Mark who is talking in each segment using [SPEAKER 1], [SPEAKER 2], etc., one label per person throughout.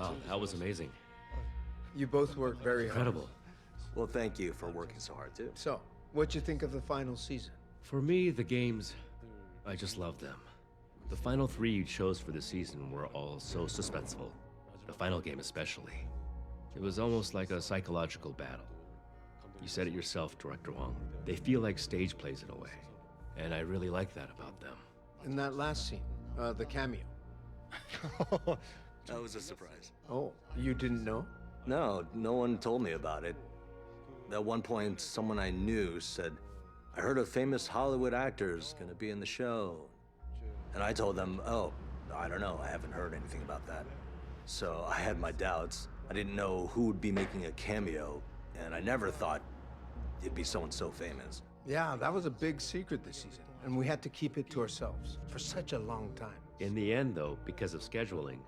[SPEAKER 1] Wow, that was amazing.
[SPEAKER 2] You both worked very hard.
[SPEAKER 1] Incredible.
[SPEAKER 3] Well, thank you for working so hard, too.
[SPEAKER 2] So, what'd you think of the final season?
[SPEAKER 1] For me, the games, I just love them. The final 3 you chose for the season were all so suspenseful. The final game especially. It was almost like a psychological battle. You said it yourself, Director Hwang. They feel like stage plays in a way. And I really like that about them.
[SPEAKER 2] In that last scene, the cameo.
[SPEAKER 3] That was a surprise.
[SPEAKER 2] Oh, you didn't know?
[SPEAKER 3] No, no one told me about it. At one point, someone I knew said, I heard a famous Hollywood actor's gonna be in the show. And I told them, oh, I don't know, I haven't heard anything about that. So I had my doubts. I didn't know who would be making a cameo, and I never thought it'd be someone so famous.
[SPEAKER 2] Yeah, that was a big secret this season, and we had to keep it to ourselves for such a long time.
[SPEAKER 1] In the end, though, because of scheduling,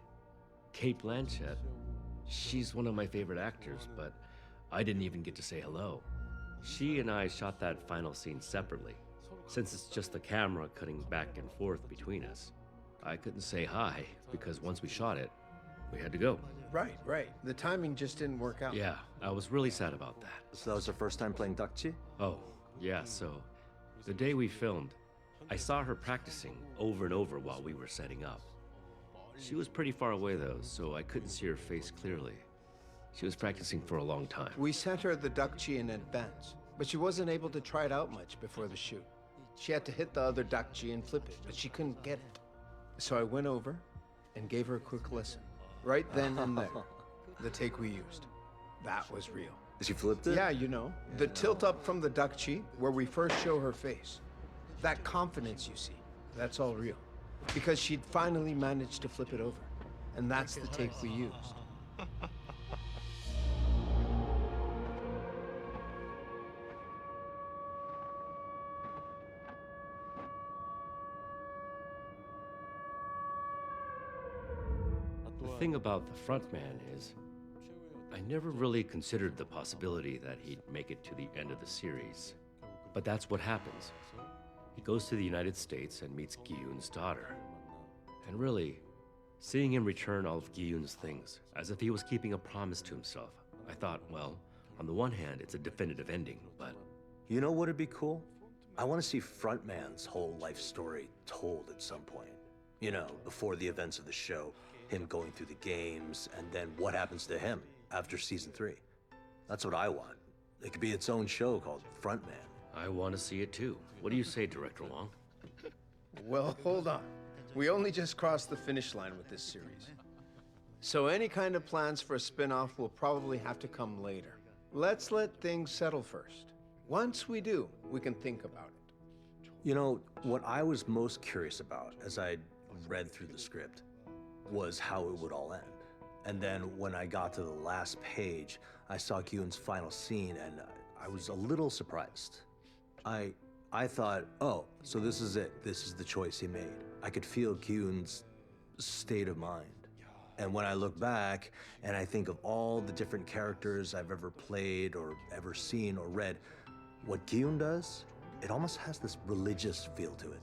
[SPEAKER 1] Kate Blanchett, she's one of my favorite actors, but I didn't even get to say hello. She and I shot that final scene separately. Since it's just the camera cutting back and forth between us, I couldn't say hi, because once we shot it, we had to go.
[SPEAKER 2] Right. The timing just didn't work out.
[SPEAKER 1] Yeah, I was really sad about that.
[SPEAKER 3] So that was her first time playing Dakji?
[SPEAKER 1] Oh, yeah, so the day we filmed, I saw her practicing over and over while we were setting up. She was pretty far away though, so I couldn't see her face clearly. She was practicing for a long time.
[SPEAKER 2] We sent her the Dakji in advance, but she wasn't able to try it out much before the shoot. She had to hit the other Dakji and flip it, but she couldn't get it. So I went over and gave her a quick lesson. Right then and there, the take we used. That was real.
[SPEAKER 3] She flipped it?
[SPEAKER 2] Yeah, you know, the tilt up from the Dakji, where we first show her face. That confidence you see, that's all real. Because she'd finally managed to flip it over. And that's the take we used.
[SPEAKER 1] The thing about the frontman is, I never really considered the possibility that he'd make it to the end of the series. But that's what happens. He goes to the United States and meets Gi-yoon's daughter. And really, seeing him return all of Gi-yoon's things, as if he was keeping a promise to himself, I thought, well, on the one hand, it's a definitive ending, but...
[SPEAKER 3] You know what'd be cool? I want to see Frontman's whole life story told at some point. You know, before the events of the show, him going through the games, and then what happens to him after season 3. That's what I want. It could be its own show called Frontman.
[SPEAKER 1] I want to see it too. What do you say, Director Hwang?
[SPEAKER 2] Well, hold on. We only just crossed the finish line with this series. So any kind of plans for a spin-off will probably have to come later. Let's let things settle first. Once we do, we can think about it.
[SPEAKER 3] You know, what I was most curious about as I read through the script was how it would all end. And then when I got to the last page, I saw Gi-yoon's final scene and I was a little surprised. I thought, oh, so this is it. This is the choice he made. I could feel Gi-yoon's state of mind. And when I look back and I think of all the different characters I've ever played or ever seen or read, what Gi-yoon does, it almost has this religious feel to it.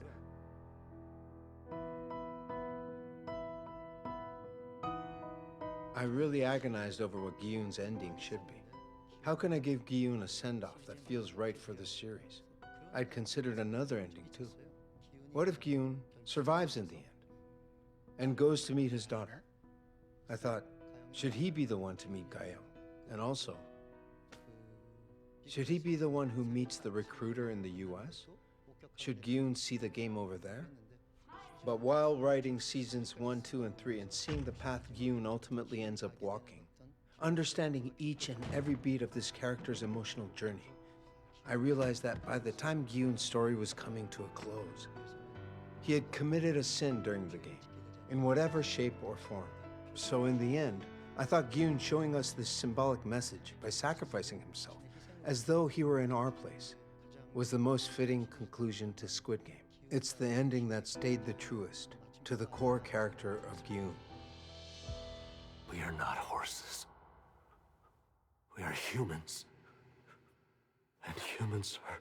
[SPEAKER 2] I really agonized over what Gi-yoon's ending should be. How can I give Gi-yoon a send-off that feels right for the series? I'd considered another ending too. What if Gi-yoon survives in the end and goes to meet his daughter? I thought, should he be the one to meet Gael? And also, should he be the one who meets the recruiter in the US? Should Gi-yoon see the game over there? But while writing seasons 1, 2, and 3 and seeing the path Gi-yoon ultimately ends up walking, understanding each and every beat of this character's emotional journey, I realized that by the time Gi-yoon's story was coming to a close, he had committed a sin during the game, in whatever shape or form. So in the end, I thought Gi-yoon showing us this symbolic message by sacrificing himself, as though he were in our place, was the most fitting conclusion to Squid Game. It's the ending that stayed the truest to the core character of Gi-yoon.
[SPEAKER 3] We are not horses. We are humans. And humans are...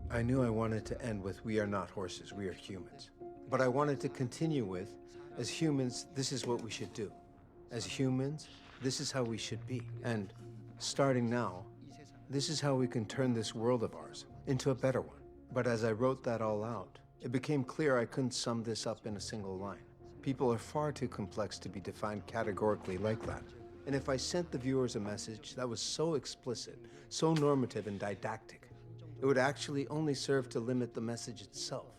[SPEAKER 2] I knew I wanted to end with, we are not horses, we are humans. But I wanted to continue with, as humans, this is what we should do. As humans, this is how we should be. And starting now, this is how we can turn this world of ours into a better one. But as I wrote that all out, it became clear I couldn't sum this up in a single line. People are far too complex to be defined categorically like that. And if I sent the viewers a message that was so explicit, so normative and didactic, it would actually only serve to limit the message itself.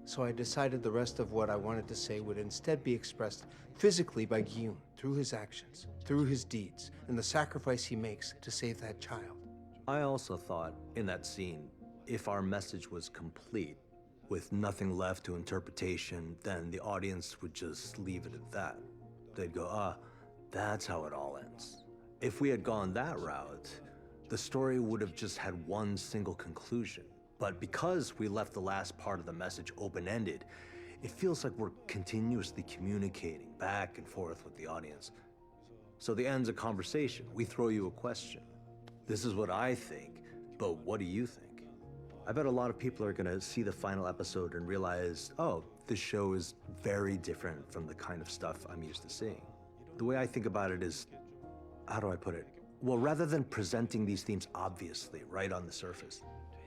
[SPEAKER 2] So I decided the rest of what I wanted to say would instead be expressed physically by Gyun, through his actions, through his deeds, and the sacrifice he makes to save that child.
[SPEAKER 3] I also thought, in that scene, if our message was complete, with nothing left to interpretation, then the audience would just leave it at that. They'd go, that's how it all ends. If we had gone that route, the story would have just had one single conclusion. But because we left the last part of the message open-ended, it feels like we're continuously communicating back and forth with the audience. So the end's a conversation. We throw you a question. This is what I think, but what do you think? I bet a lot of people are gonna see the final episode and realize, oh, this show is very different from the kind of stuff I'm used to seeing. The way I think about it is, how do I put it? Well, rather than presenting these themes obviously, right on the surface,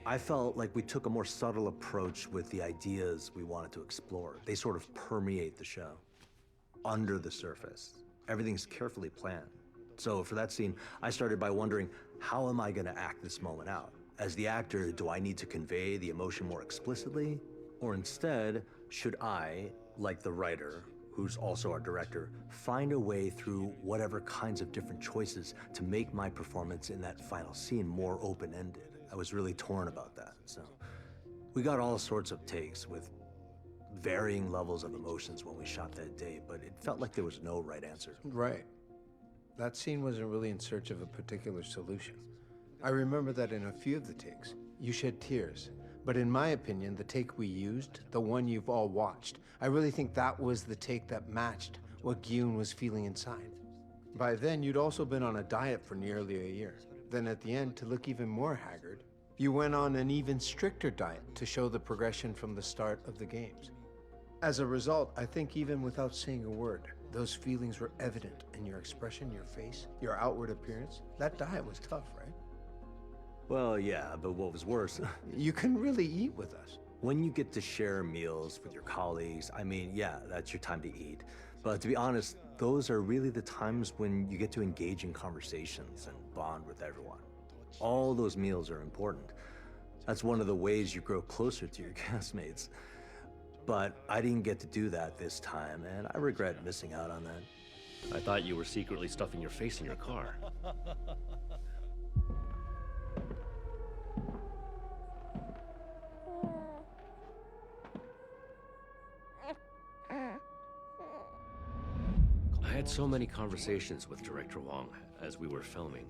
[SPEAKER 3] I felt like we took a more subtle approach with the ideas we wanted to explore. They sort of permeate the show, under the surface. Everything's carefully planned. So for that scene, I started by wondering, how am I gonna act this moment out? As the actor, do I need to convey the emotion more explicitly? Or instead, should I, like the writer, who's also our director, find a way through whatever kinds of different choices to make my performance in that final scene more open-ended? I was really torn about that. So we got all sorts of takes with varying levels of emotions when we shot that day, but it felt like there was no right answer.
[SPEAKER 2] Right. That scene wasn't really in search of a particular solution. I remember that in a few of the takes, you shed tears. But in my opinion, the take we used, the one you've all watched, I really think that was the take that matched what Gyun was feeling inside. By then, you'd also been on a diet for nearly a year. Then at the end, to look even more haggard, you went on an even stricter diet to show the progression from the start of the games. As a result, I think even without saying a word, those feelings were evident in your expression, your face, your outward appearance. That diet was tough, right?
[SPEAKER 3] Well, yeah, but what was worse,
[SPEAKER 2] You couldn't really eat with us.
[SPEAKER 3] when you get to share meals with your colleagues, I mean, yeah, that's your time to eat. But to be honest, those are really the times when you get to engage in conversations and bond with everyone. All those meals are important. That's one of the ways you grow closer to your castmates. But I didn't get to do that this time, and I regret missing out on that.
[SPEAKER 1] I thought you were secretly stuffing your face in your car. I had so many conversations with Director Hwang as we were filming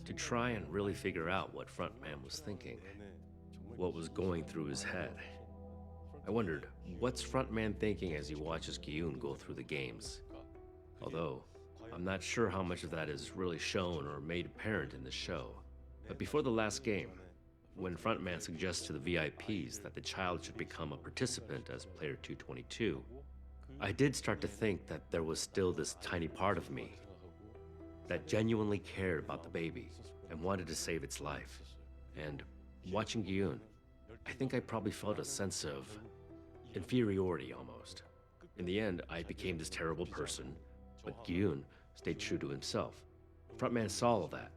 [SPEAKER 1] to try and really figure out what Frontman was thinking, what was going through his head. I wondered, what's Frontman thinking as he watches Gyun go through the games? Although, I'm not sure how much of that is really shown or made apparent in the show. But before the last game, when Frontman suggests to the VIPs that the child should become a participant as player 222, I did start to think that there was still this tiny part of me that genuinely cared about the baby and wanted to save its life. And watching Gyun, I think I probably felt a sense of inferiority almost. In the end, I became this terrible person, but Gyun stayed true to himself. Frontman saw all that.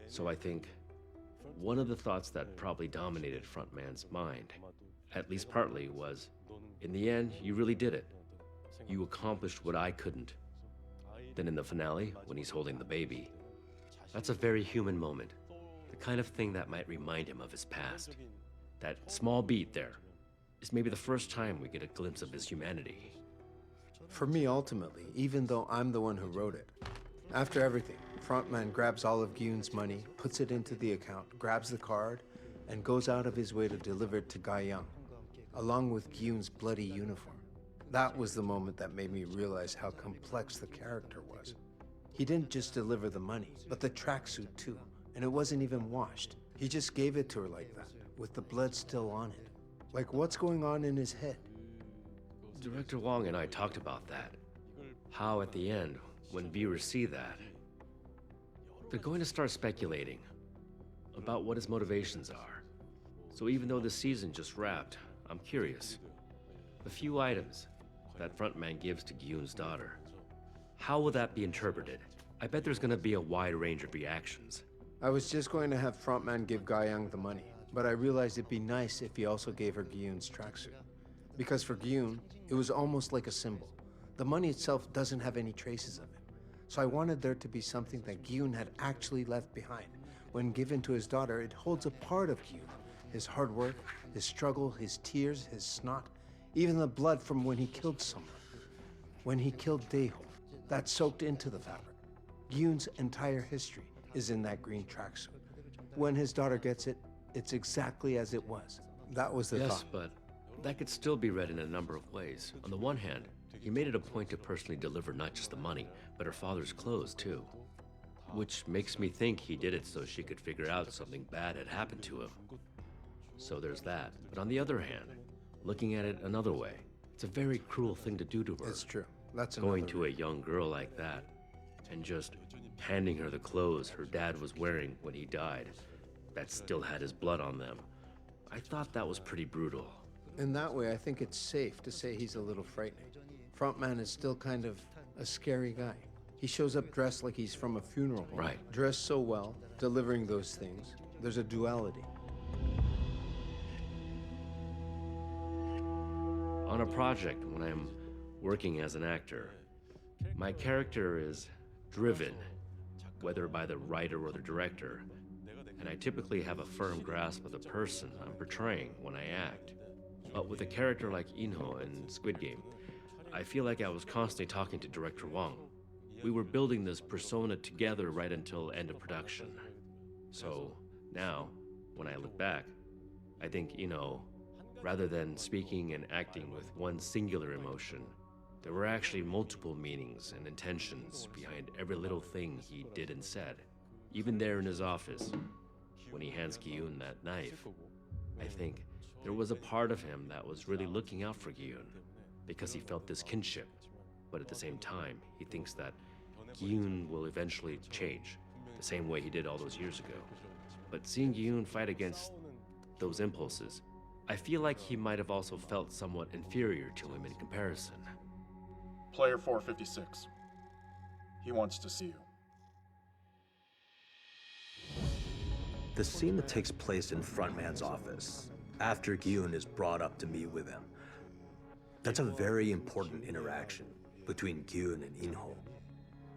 [SPEAKER 1] So I think one of the thoughts that probably dominated Frontman's mind, at least partly, was, in the end, you really did it. You accomplished what I couldn't. Then in the finale, when he's holding the baby, that's a very human moment. The kind of thing that might remind him of his past. That small beat there is maybe the first time we get a glimpse of his humanity.
[SPEAKER 2] For me, ultimately, even though I'm the one who wrote it, after everything, Frontman grabs all of Gyun's money, puts it into the account, grabs the card, and goes out of his way to deliver it to Ga Young, along with Gyun's bloody uniform. That was the moment that made me realize how complex the character was. He didn't just deliver the money, but the tracksuit too, and it wasn't even washed. He just gave it to her like that, with the blood still on it. Like, what's going on in his head?
[SPEAKER 1] Director Hwang and I talked about that. How at the end, when viewers see that, they're going to start speculating about what his motivations are. So even though the season just wrapped, I'm curious. The few items that frontman gives to Gyun's daughter, how will that be interpreted? I bet there's gonna be a wide range of reactions.
[SPEAKER 2] I was just going to have frontman give Ga-young the money, but I realized it'd be nice if he also gave her Gyun's tracksuit. Because for Gyun, it was almost like a symbol. The money itself doesn't have any traces of it. So I wanted there to be something that Gyun had actually left behind. When given to his daughter, it holds a part of Gyun. His hard work, his struggle, his tears, his snot, even the blood from when he killed someone. When he killed Daeho, that soaked into the fabric. Gyun's entire history is in that green tracksuit. When his daughter gets it, it's exactly as it was. That was the
[SPEAKER 1] Yes,
[SPEAKER 2] thought.
[SPEAKER 1] but that could still be read in a number of ways. On the one hand, he made it a point to personally deliver not just the money, but her father's clothes too. Which makes me think he did it so she could figure out something bad had happened to him. So there's that. But on the other hand, looking at it another way, it's a very cruel thing to do to her.
[SPEAKER 2] It's true. That's
[SPEAKER 1] Going
[SPEAKER 2] another
[SPEAKER 1] to a young girl like that and just handing her the clothes her dad was wearing when he died that still had his blood on them. I thought that was pretty brutal.
[SPEAKER 2] In that way, I think it's safe to say he's a little frightening. Frontman is still kind of a scary guy. He shows up dressed like he's from a funeral home.
[SPEAKER 1] Right.
[SPEAKER 2] Dressed so well, delivering those things. There's a duality.
[SPEAKER 1] On a project, when I'm working as an actor, my character is driven, whether by the writer or the director, and I typically have a firm grasp of the person I'm portraying when I act. But with a character like Inho in Squid Game, I feel like I was constantly talking to director Hwang. We were building this persona together right until end of production. So now, when I look back, I think, rather than speaking and acting with one singular emotion, there were actually multiple meanings and intentions behind every little thing he did and said. Even there in his office, when he hands Gyun that knife, I think there was a part of him that was really looking out for Gyun because he felt this kinship. But at the same time, he thinks that Gyun will eventually change, the same way he did all those years ago. But seeing Gyun fight against those impulses, I feel like he might have also felt somewhat inferior to him in comparison.
[SPEAKER 4] Player 456. He wants to see you.
[SPEAKER 3] The scene that takes place in Frontman's office, after Gyun is brought up to meet with him, that's a very important interaction between Gyun and Inho.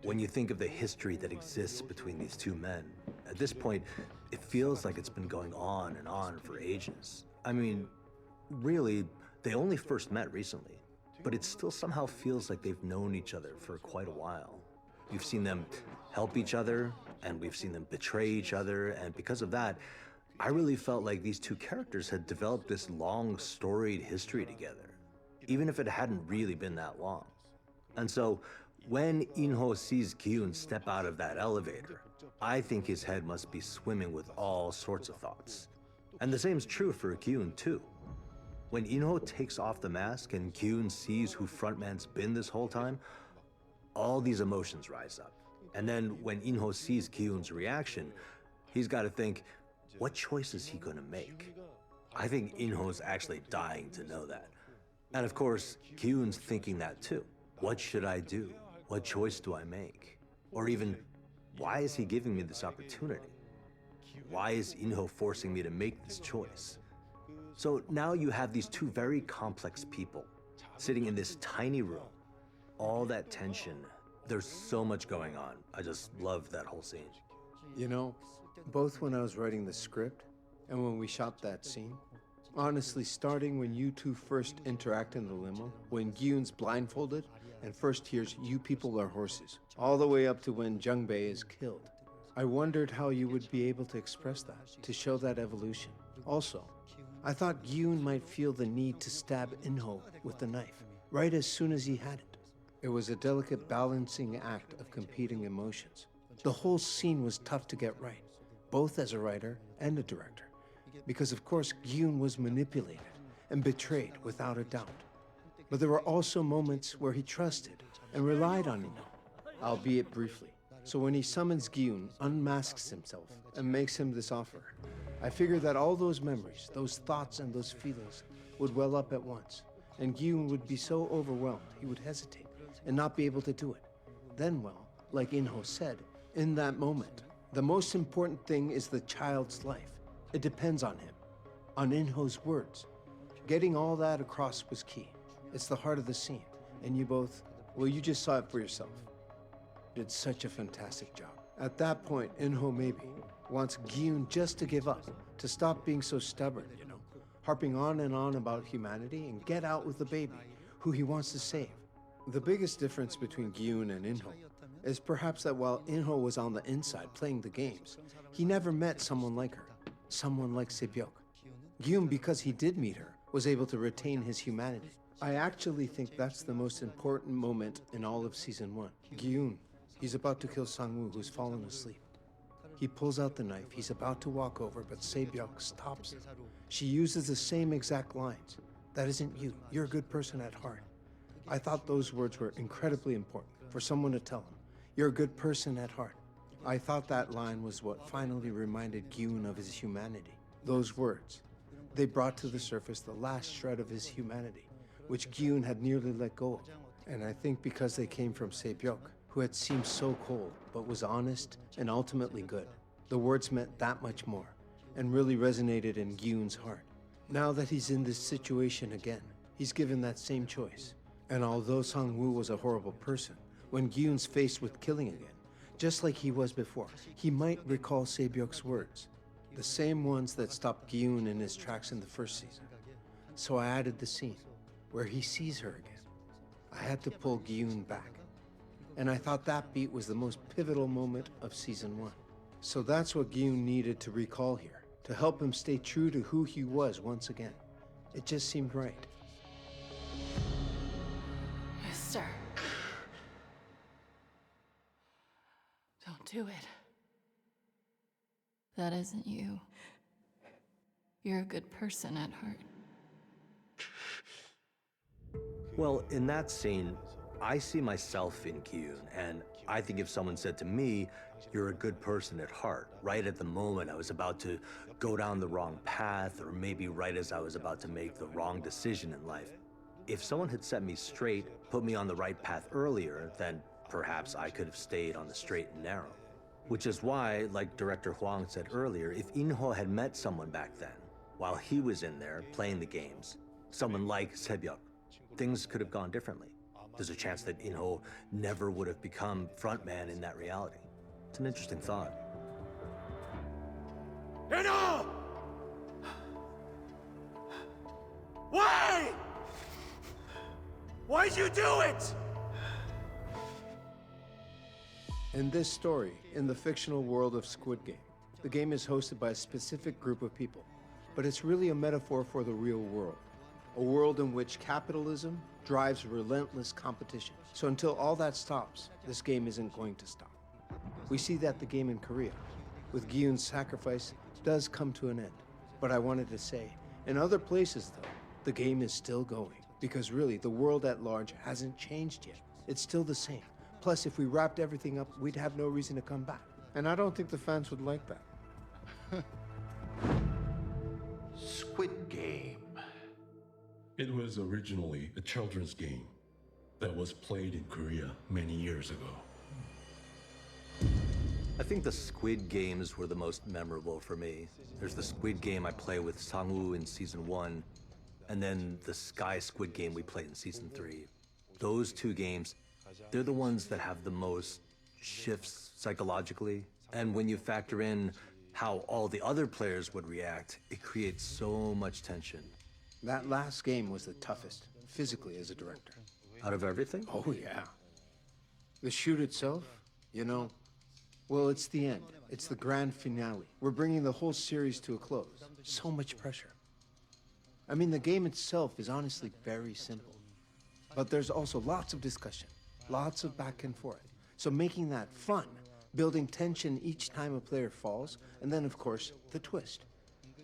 [SPEAKER 3] When you think of the history that exists between these two men, at this point, it feels like it's been going on and on for ages. I mean, really, they only first met recently, but it still somehow feels like they've known each other for quite a while. We've seen them help each other, and we've seen them betray each other, and because of that, I really felt like these two characters had developed this long, storied history together, even if it hadn't really been that long. And so, when Inho sees Gyun step out of that elevator, I think his head must be swimming with all sorts of thoughts. And the same's true for Gyun, too. When Inho takes off the mask and Gyun sees who Frontman's been this whole time, all these emotions rise up. And then when Inho sees Gyun's reaction, he's got to think, what choice is he going to make? I think Inho's actually dying to know that. And of course, Gyun's thinking that too. What should I do? What choice do I make? Or even, why is he giving me this opportunity? Why is Inho forcing me to make this choice? So now you have these two very complex people sitting in this tiny room. All that tension, there's so much going on. I just love that whole scene.
[SPEAKER 2] You know, both when I was writing the script and when we shot that scene, honestly, starting when you two first interact in the limo, when Gyun's blindfolded and first hears "you people are horses," all the way up to when Jung-bae is killed, I wondered how you would be able to express that, to show that evolution. Also, I thought Gyun might feel the need to stab Inho with the knife, right as soon as he had it. It was a delicate balancing act of competing emotions. The whole scene was tough to get right, both as a writer and a director, because of course Gyun was manipulated and betrayed without a doubt. But there were also moments where he trusted and relied on Inho. albeit briefly. So when he summons Gyun, unmasks himself, and makes him this offer, I figured that all those memories, those thoughts and those feelings would well up at once, and Gyun would be so overwhelmed he would hesitate and not be able to do it. Then, well, like Inho said, in that moment, the most important thing is the child's life. It depends on him, on Inho's words. Getting all that across was key. It's the heart of the scene, and you both, well, you just saw it for yourself. Did such a fantastic job. At that point, Inho maybe wants Gyun just to give up, to stop being so stubborn, you know, harping on and on about humanity and get out with the baby, who he wants to save. The biggest difference between Gyun and Inho is perhaps that while Inho was on the inside playing the games, he never met someone like her, someone like Se-byuk. Gyun, because he did meet her, was able to retain his humanity. I actually think that's the most important moment in all of Season 1. Gyun, he's about to kill Sang-woo, who's fallen asleep. He pulls out the knife, he's about to walk over, but Se-byuk stops him. She uses the same exact lines. That isn't you. You're a good person at heart. I thought those words were incredibly important for someone to tell him. You're a good person at heart. I thought that line was what finally reminded Gyun of his humanity. Those words, they brought to the surface the last shred of his humanity, which Gyun had nearly let go of. And I think because they came from Se-byuk, who had seemed so cold, but was honest and ultimately good, the words meant that much more, and really resonated in Gyun's heart. Now that he's in this situation again, he's given that same choice. And although Sang-woo was a horrible person, when Gyun's faced with killing again, just like he was before, he might recall Se-byuk's words, the same ones that stopped Gyun in his tracks in the first season. So I added the scene where he sees her again. I had to pull Gyun back. And I thought that beat was the most pivotal moment of Season 1. So that's what Gyun needed to recall here, to help him stay true to who he was once again. It just seemed right.
[SPEAKER 5] Mister. Don't do it. That isn't you. You're a good person at heart.
[SPEAKER 3] Well, in that scene, I see myself in Gyun, and I think if someone said to me, "You're a good person at heart," right at the moment I was about to go down the wrong path, or maybe right as I was about to make the wrong decision in life, if someone had set me straight, put me on the right path earlier, then perhaps I could have stayed on the straight and narrow. Which is why, like Director Hwang said earlier, if Inho had met someone back then, while he was in there playing the games, someone like Se-byuk, things could have gone differently. There's a chance that Inho never would have become frontman in that reality. It's an interesting thought.
[SPEAKER 6] Inho! Why? Why'd you do it?
[SPEAKER 2] In this story, in the fictional world of Squid Game, the game is hosted by a specific group of people, but it's really a metaphor for the real world. A world in which capitalism drives relentless competition. So until all that stops, this game isn't going to stop. We see that the game in Korea, with Gyun's sacrifice, does come to an end. But I wanted to say, in other places though, the game is still going. Because really, the world at large hasn't changed yet. It's still the same. Plus, if we wrapped everything up, we'd have no reason to come back. And I don't think the fans would like that.
[SPEAKER 7] Squid Game.
[SPEAKER 8] It was originally a children's game that was played in Korea many years ago.
[SPEAKER 3] I think the Squid Games were the most memorable for me. There's the Squid Game I play with Sang-woo in Season 1, and then the Sky Squid Game we played in Season 3. Those two games, they're the ones that have the most shifts psychologically. And when you factor in how all the other players would react, it creates so much tension.
[SPEAKER 2] That last game was the toughest, physically as a director.
[SPEAKER 3] Out of everything?
[SPEAKER 2] Oh yeah. The shoot itself, you know, well, it's the end. It's the grand finale. We're bringing the whole series to a close. So much pressure. I mean, the game itself is honestly very simple. But there's also lots of discussion, lots of back and forth. So making that fun, building tension each time a player falls, and then, of course, the twist.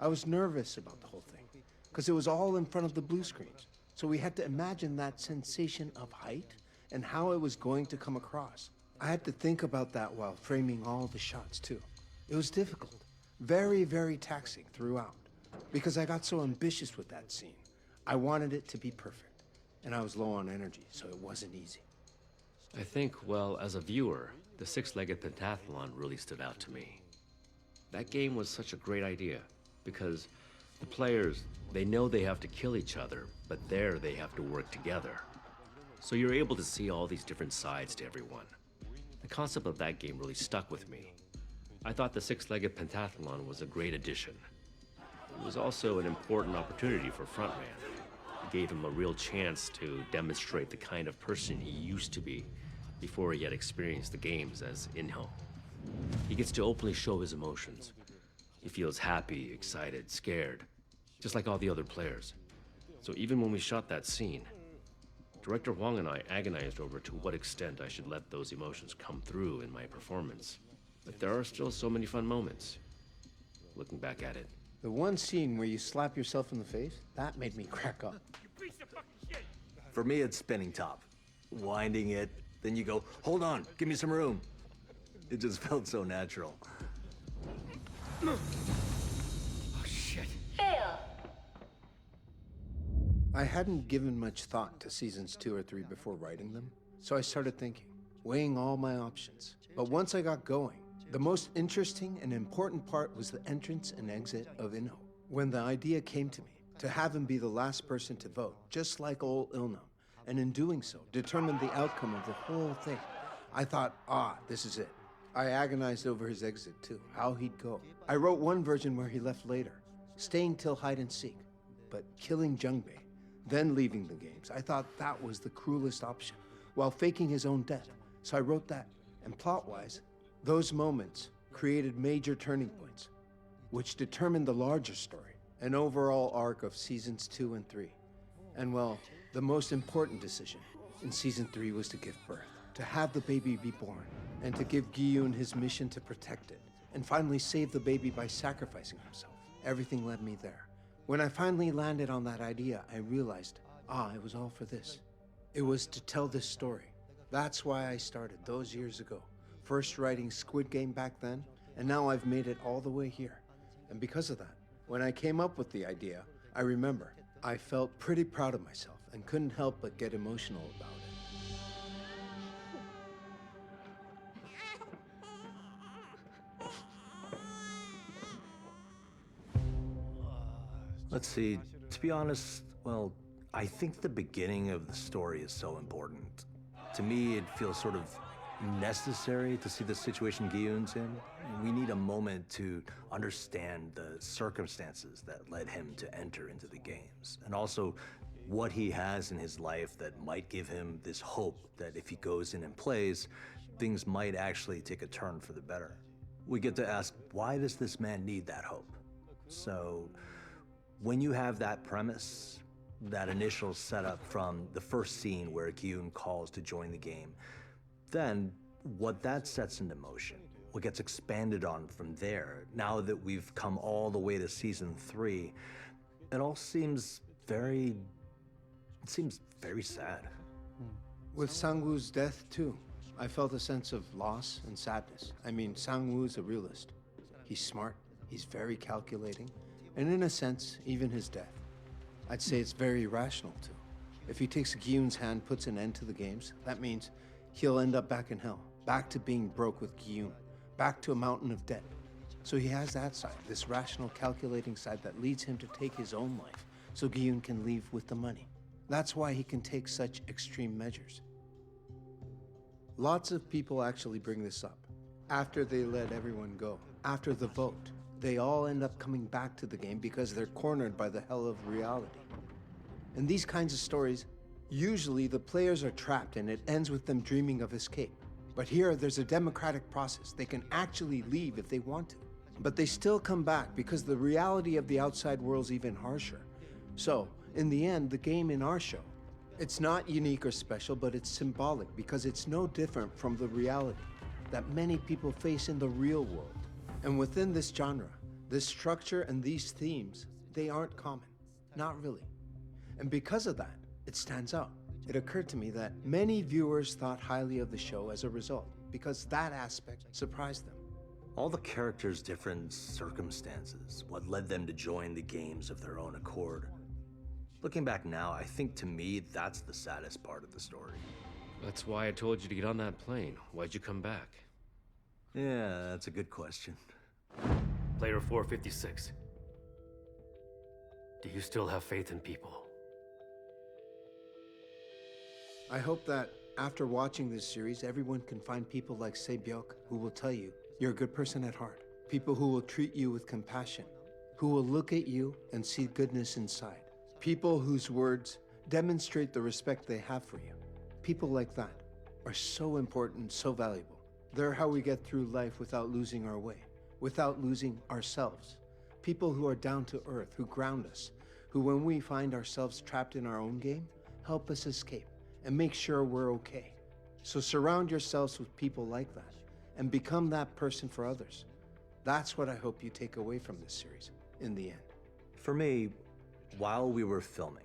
[SPEAKER 2] I was nervous about the whole thing, because it was all in front of the blue screens. So we had to imagine that sensation of height and how it was going to come across. I had to think about that while framing all the shots, too. It was difficult. Very, very taxing throughout. Because I got so ambitious with that scene. I wanted it to be perfect. And I was low on energy, so it wasn't easy.
[SPEAKER 1] I think, well, as a viewer, the six-legged pentathlon really stood out to me. That game was such a great idea, because the players, they know they have to kill each other, but there they have to work together. So you're able to see all these different sides to everyone. The concept of that game really stuck with me. I thought the six-legged pentathlon was a great addition. It was also an important opportunity for Frontman. It gave him a real chance to demonstrate the kind of person he used to be before he had experienced the games as Inho. He gets to openly show his emotions. He feels happy, excited, scared, just like all the other players. So even when we shot that scene, Director Hwang and I agonized over to what extent I should let those emotions come through in my performance. But there are still so many fun moments, looking back at it.
[SPEAKER 2] The one scene where you slap yourself in the face, that made me crack up.
[SPEAKER 3] For me, it's spinning top. Winding it, then you go, hold on, give me some room. It just felt so natural.
[SPEAKER 1] Oh, shit.
[SPEAKER 2] I hadn't given much thought to seasons 2 or 3 before writing them, so I started thinking, weighing all my options. But once I got going, the most interesting and important part was the entrance and exit of Inho. When the idea came to me, to have him be the last person to vote, just like old Ilnam, and in doing so, determine the outcome of the whole thing, I thought, this is it. I agonized over his exit too, how he'd go. I wrote one version where he left later, staying till hide and seek, but killing Jung-bae, then leaving the games. I thought that was the cruelest option, while faking his own death. So I wrote that, and plot-wise, those moments created major turning points, which determined the larger story, an overall arc of seasons 2 and 3. And well, the most important decision in season 3 was to give birth, to have the baby be born, and to give Gi-yoon his mission to protect it, and finally save the baby by sacrificing himself. Everything led me there. When I finally landed on that idea, I realized, it was all for this. It was to tell this story. That's why I started those years ago. First writing Squid Game back then, and now I've made it all the way here. And because of that, when I came up with the idea, I remember, I felt pretty proud of myself and couldn't help but get emotional about it.
[SPEAKER 3] Let's see, to be honest, well, I think the beginning of the story is so important. To me, it feels sort of necessary to see the situation Gi-yoon's in. We need a moment to understand the circumstances that led him to enter into the games, and also what he has in his life that might give him this hope that if he goes in and plays, things might actually take a turn for the better. We get to ask, why does this man need that hope? So, when you have that premise, that initial setup from the first scene where Gi-yoon calls to join the game, then what that sets into motion, what gets expanded on from there, now that we've come all the way to season 3, it all seems very sad.
[SPEAKER 2] With Sang-woo's death, too, I felt a sense of loss and sadness. I mean, Sang-woo's a realist. He's smart, he's very calculating, and in a sense, even his death. I'd say it's very rational, too. If he takes Gi-yoon's hand, puts an end to the games, that means he'll end up back in hell, back to being broke with Gi-yoon, back to a mountain of debt. So he has that side, this rational, calculating side that leads him to take his own life, so Gi-yoon can leave with the money. That's why he can take such extreme measures. Lots of people actually bring this up. After they let everyone go, after the vote, they all end up coming back to the game because they're cornered by the hell of reality. In these kinds of stories, usually the players are trapped and it ends with them dreaming of escape. But here, there's a democratic process. They can actually leave if they want to. But they still come back because the reality of the outside world's even harsher. So, in the end, the game in our show, it's not unique or special, but it's symbolic because it's no different from the reality that many people face in the real world. And within this genre, this structure and these themes, they aren't common. Not really. And because of that, it stands out. It occurred to me that many viewers thought highly of the show as a result. because that aspect surprised them.
[SPEAKER 3] All the characters' different circumstances, what led them to join the games of their own accord. Looking back now, I think to me, that's the saddest part of the story.
[SPEAKER 1] That's why I told you to get on that plane. Why'd you come back?
[SPEAKER 3] Yeah, that's a good question.
[SPEAKER 1] Player 456. Do you still have faith in people?
[SPEAKER 2] I hope that after watching this series, everyone can find people like Se-byuk who will tell you you're a good person at heart. People who will treat you with compassion, who will look at you and see goodness inside. People whose words demonstrate the respect they have for you. People like that are so important, so valuable. They're how we get through life without losing our way, without losing ourselves. People who are down to earth, who ground us, who when we find ourselves trapped in our own game, help us escape and make sure we're okay. So surround yourselves with people like that and become that person for others. That's what I hope you take away from this series in the end.
[SPEAKER 3] For me, while we were filming,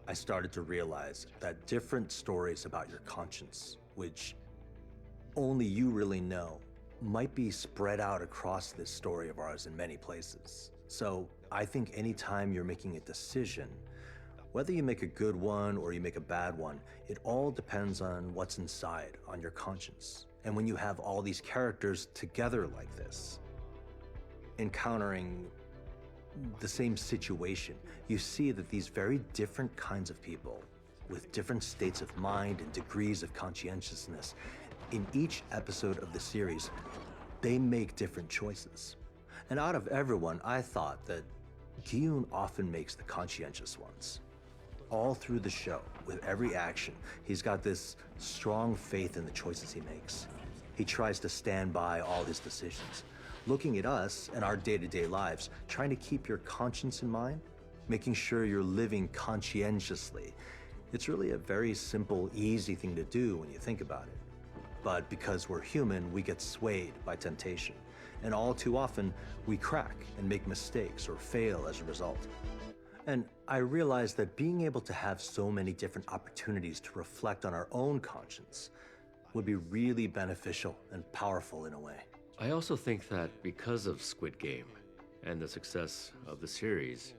[SPEAKER 3] I started to realize that different stories about your conscience, which only you really know, might be spread out across this story of ours in many places. So I think anytime you're making a decision, whether you make a good one or you make a bad one, it all depends on what's inside, on your conscience. And when you have all these characters together like this, encountering the same situation, you see that these very different kinds of people with different states of mind and degrees of conscientiousness, in each episode of the series, they make different choices. And out of everyone, I thought that Gi-hun often makes the conscientious ones. All through the show, with every action, he's got this strong faith in the choices he makes. He tries to stand by all his decisions. Looking at us and our day-to-day lives, trying to keep your conscience in mind, making sure you're living conscientiously. It's really a very simple, easy thing to do when you think about it. But because we're human, we get swayed by temptation. And all too often, we crack and make mistakes or fail as a result. And I realized that being able to have so many different opportunities to reflect on our own conscience would be really beneficial and powerful in a way.
[SPEAKER 1] I also think that because of Squid Game and the success of the series,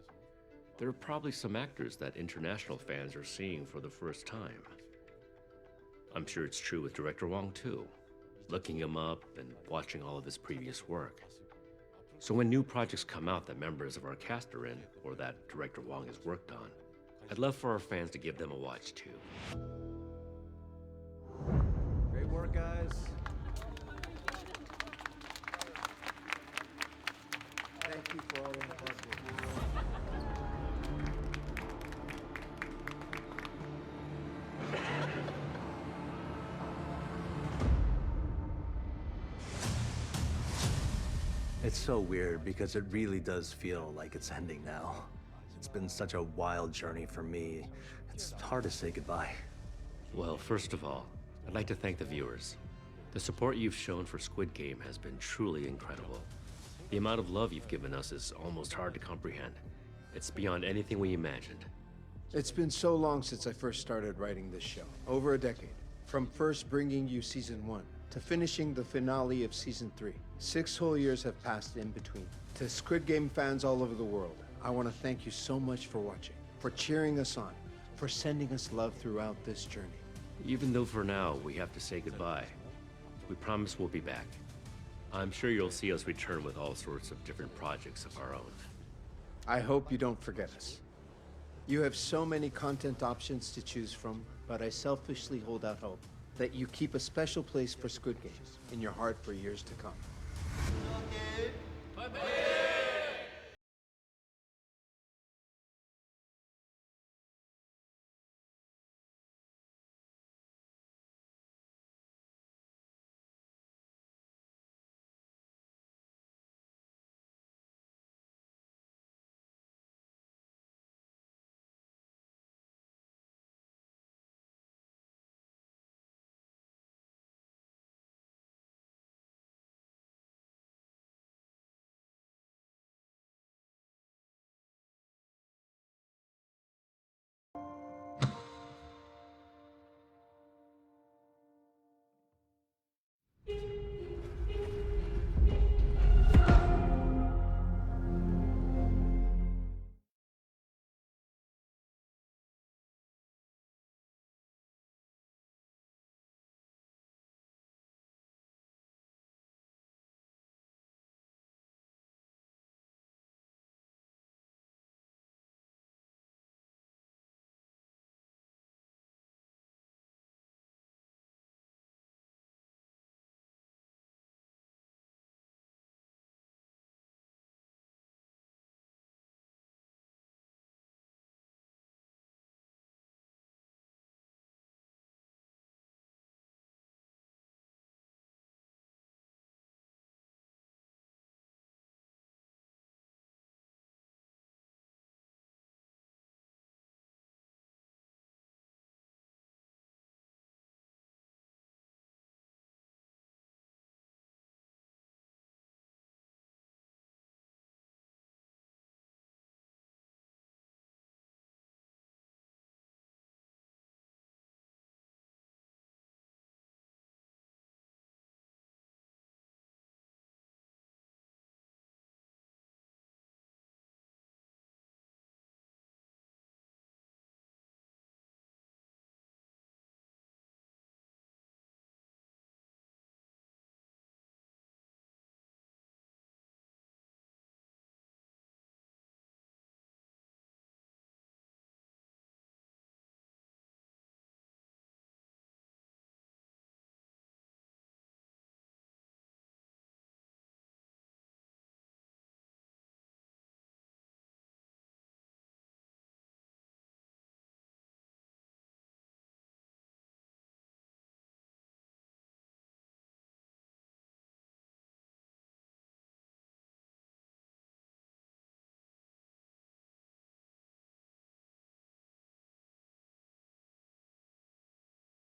[SPEAKER 1] there are probably some actors that international fans are seeing for the first time. I'm sure it's true with director Hwang too, looking him up and watching all of his previous work. So when new projects come out that members of our cast are in, or that director Hwang has worked on, I'd love for our fans to give them a watch too.
[SPEAKER 3] Great work, guys.
[SPEAKER 2] Thank you for all the hard work.
[SPEAKER 3] It's so weird because it really does feel like it's ending now. It's been such a wild journey for me. It's hard to say goodbye.
[SPEAKER 1] Well, first of all, I'd like to thank the viewers. The support you've shown for Squid Game has been truly incredible. The amount of love you've given us is almost hard to comprehend. It's beyond anything we imagined.
[SPEAKER 2] It's been so long since I first started writing this show. Over a decade. From first bringing you season 1 to finishing the finale of season 3. 6 whole years have passed in between. To Squid Game fans all over the world, I want to thank you so much for watching, for cheering us on, for sending us love throughout this journey.
[SPEAKER 1] Even though for now we have to say goodbye, we promise we'll be back. I'm sure you'll see us return with all sorts of different projects of our own.
[SPEAKER 2] I hope you don't forget us. You have so many content options to choose from, but I selfishly hold out hope that you keep a special place for Squid Games in your heart for years to come.